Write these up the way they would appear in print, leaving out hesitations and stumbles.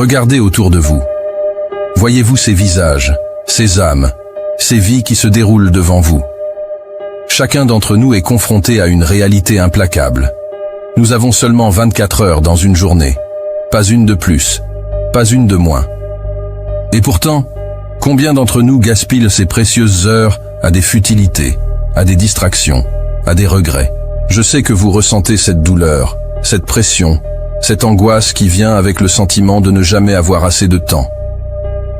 Regardez autour de vous. Voyez-vous ces visages, ces âmes, ces vies qui se déroulent devant vous. Chacun d'entre nous est confronté à une réalité implacable. Nous avons seulement 24 heures dans une journée. Pas une de plus, pas une de moins. Et pourtant, combien d'entre nous gaspillent ces précieuses heures à des futilités, à des distractions, à des regrets? Je sais que vous ressentez cette douleur, cette pression, cette angoisse qui vient avec le sentiment de ne jamais avoir assez de temps.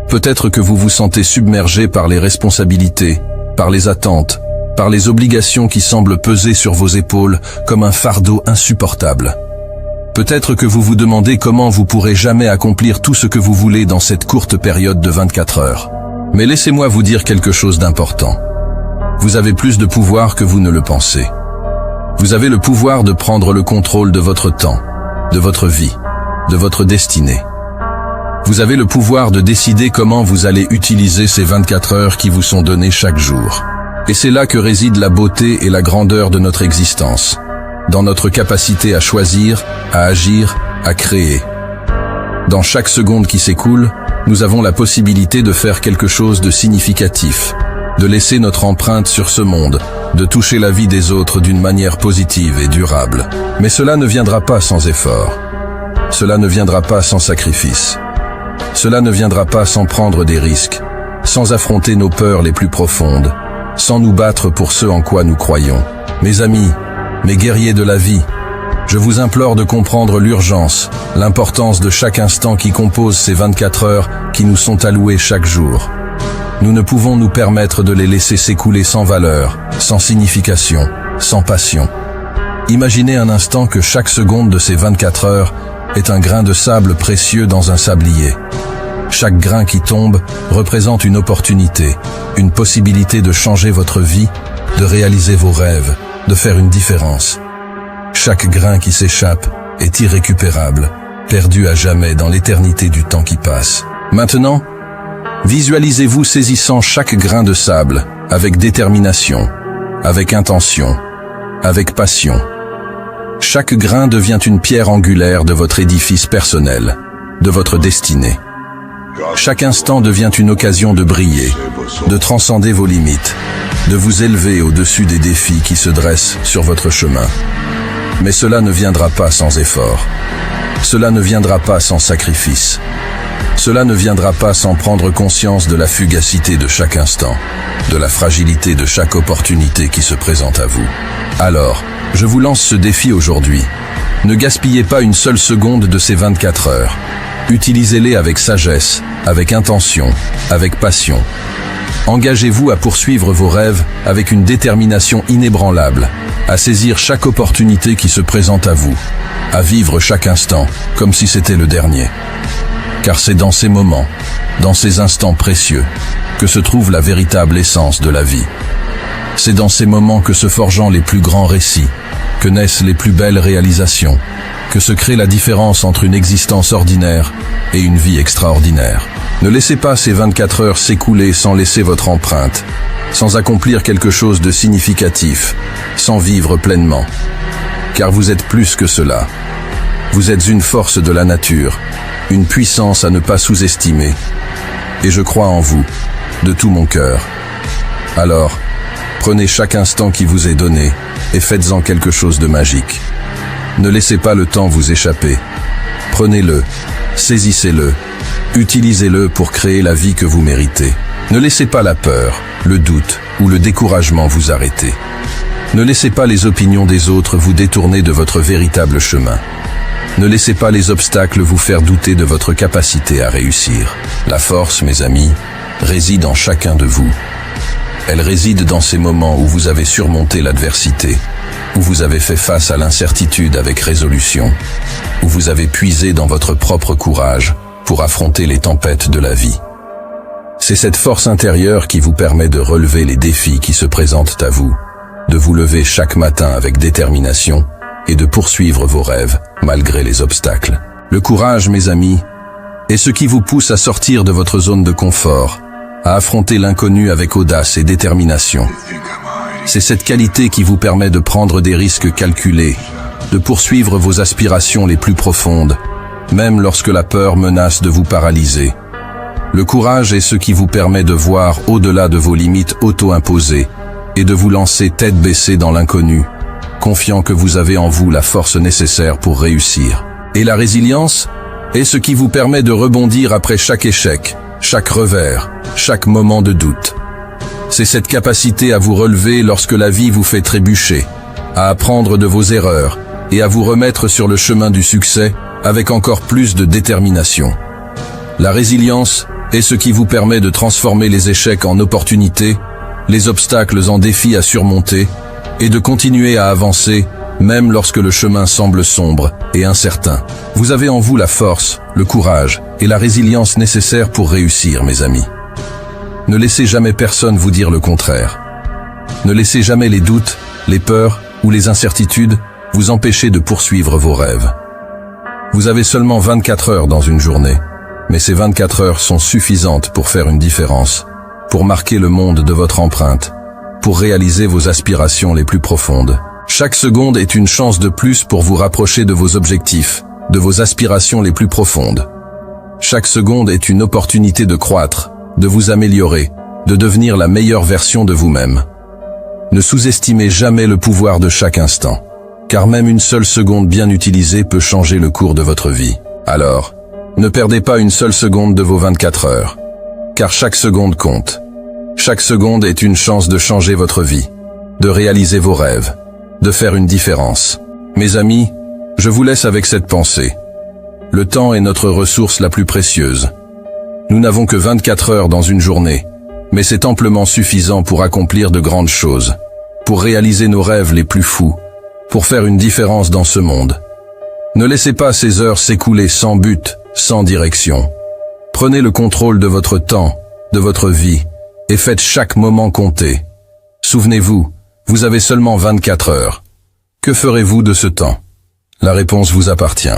Peut-être que vous vous sentez submergé par les responsabilités, par les attentes, par les obligations qui semblent peser sur vos épaules comme un fardeau insupportable. Peut-être que vous vous demandez comment vous pourrez jamais accomplir tout ce que vous voulez dans cette courte période de 24 heures. Mais laissez-moi vous dire quelque chose d'important. Vous avez plus de pouvoir que vous ne le pensez. Vous avez le pouvoir de prendre le contrôle de votre temps, de votre vie, de votre destinée. Vous avez le pouvoir de décider comment vous allez utiliser ces 24 heures qui vous sont données chaque jour. Et c'est là que réside la beauté et la grandeur de notre existence, dans notre capacité à choisir, à agir, à créer. Dans chaque seconde qui s'écoule, nous avons la possibilité de faire quelque chose de significatif, de laisser notre empreinte sur ce monde, de toucher la vie des autres d'une manière positive et durable. Mais cela ne viendra pas sans effort. Cela ne viendra pas sans sacrifice. Cela ne viendra pas sans prendre des risques, sans affronter nos peurs les plus profondes, sans nous battre pour ce en quoi nous croyons. Mes amis, mes guerriers de la vie, je vous implore de comprendre l'urgence, l'importance de chaque instant qui compose ces 24 heures qui nous sont allouées chaque jour. Nous ne pouvons nous permettre de les laisser s'écouler sans valeur, sans signification, sans passion. Imaginez un instant que chaque seconde de ces 24 heures est un grain de sable précieux dans un sablier. Chaque grain qui tombe représente une opportunité, une possibilité de changer votre vie, de réaliser vos rêves, de faire une différence. Chaque grain qui s'échappe est irrécupérable, perdu à jamais dans l'éternité du temps qui passe. Maintenant, visualisez-vous saisissant chaque grain de sable avec détermination, avec intention, avec passion. Chaque grain devient une pierre angulaire de votre édifice personnel, de votre destinée. Chaque instant devient une occasion de briller, de transcender vos limites, de vous élever au-dessus des défis qui se dressent sur votre chemin. Mais cela ne viendra pas sans effort. Cela ne viendra pas sans sacrifice. Cela ne viendra pas sans prendre conscience de la fugacité de chaque instant, de la fragilité de chaque opportunité qui se présente à vous. Alors, je vous lance ce défi aujourd'hui. Ne gaspillez pas une seule seconde de ces 24 heures. Utilisez-les avec sagesse, avec intention, avec passion. Engagez-vous à poursuivre vos rêves avec une détermination inébranlable, à saisir chaque opportunité qui se présente à vous, à vivre chaque instant comme si c'était le dernier. Car c'est dans ces moments, dans ces instants précieux, que se trouve la véritable essence de la vie. C'est dans ces moments que se forgeant les plus grands récits, que naissent les plus belles réalisations, que se crée la différence entre une existence ordinaire et une vie extraordinaire. Ne laissez pas ces 24 heures s'écouler sans laisser votre empreinte, sans accomplir quelque chose de significatif, sans vivre pleinement. Car vous êtes plus que cela. Vous êtes une force de la nature, une puissance à ne pas sous-estimer. Et je crois en vous, de tout mon cœur. Alors, prenez chaque instant qui vous est donné et faites-en quelque chose de magique. Ne laissez pas le temps vous échapper. Prenez-le, saisissez-le, utilisez-le pour créer la vie que vous méritez. Ne laissez pas la peur, le doute ou le découragement vous arrêter. Ne laissez pas les opinions des autres vous détourner de votre véritable chemin. Ne laissez pas les obstacles vous faire douter de votre capacité à réussir. La force, mes amis, réside en chacun de vous. Elle réside dans ces moments où vous avez surmonté l'adversité, où vous avez fait face à l'incertitude avec résolution, où vous avez puisé dans votre propre courage pour affronter les tempêtes de la vie. C'est cette force intérieure qui vous permet de relever les défis qui se présentent à vous, de vous lever chaque matin avec détermination et de poursuivre vos rêves malgré les obstacles. Le courage, mes amis, est ce qui vous pousse à sortir de votre zone de confort, à affronter l'inconnu avec audace et détermination. C'est cette qualité qui vous permet de prendre des risques calculés, de poursuivre vos aspirations les plus profondes même lorsque la peur menace de vous paralyser. Le courage est ce qui vous permet de voir au-delà de vos limites auto-imposées et de vous lancer tête baissée dans l'inconnu, confiant que vous avez en vous la force nécessaire pour réussir. Et la résilience est ce qui vous permet de rebondir après chaque échec, chaque revers, chaque moment de doute. C'est cette capacité à vous relever lorsque la vie vous fait trébucher, à apprendre de vos erreurs et à vous remettre sur le chemin du succès avec encore plus de détermination. La résilience est ce qui vous permet de transformer les échecs en opportunités, les obstacles en défis à surmonter et de continuer à avancer même lorsque le chemin semble sombre et incertain. Vous avez en vous la force, le courage et la résilience nécessaires pour réussir, mes amis. Ne laissez jamais personne vous dire le contraire. Ne laissez jamais les doutes, les peurs ou les incertitudes vous empêcher de poursuivre vos rêves. Vous avez seulement 24 heures dans une journée, mais ces 24 heures sont suffisantes pour faire une différence, pour marquer le monde de votre empreinte, pour réaliser vos aspirations les plus profondes. Chaque seconde est une chance de plus pour vous rapprocher de vos objectifs, de vos aspirations les plus profondes. Chaque seconde est une opportunité de croître, de vous améliorer, de devenir la meilleure version de vous-même. Ne sous-estimez jamais le pouvoir de chaque instant, car même une seule seconde bien utilisée peut changer le cours de votre vie. Alors, ne perdez pas une seule seconde de vos 24 heures, car chaque seconde compte. Chaque seconde est une chance de changer votre vie, de réaliser vos rêves, de faire une différence. Mes amis, je vous laisse avec cette pensée. Le temps est notre ressource la plus précieuse. Nous n'avons que 24 heures dans une journée, mais c'est amplement suffisant pour accomplir de grandes choses, pour réaliser nos rêves les plus fous, pour faire une différence dans ce monde. Ne laissez pas ces heures s'écouler sans but, sans direction. Prenez le contrôle de votre temps, de votre vie, et faites chaque moment compter. Souvenez-vous, vous avez seulement 24 heures. Que ferez-vous de ce temps? La réponse vous appartient.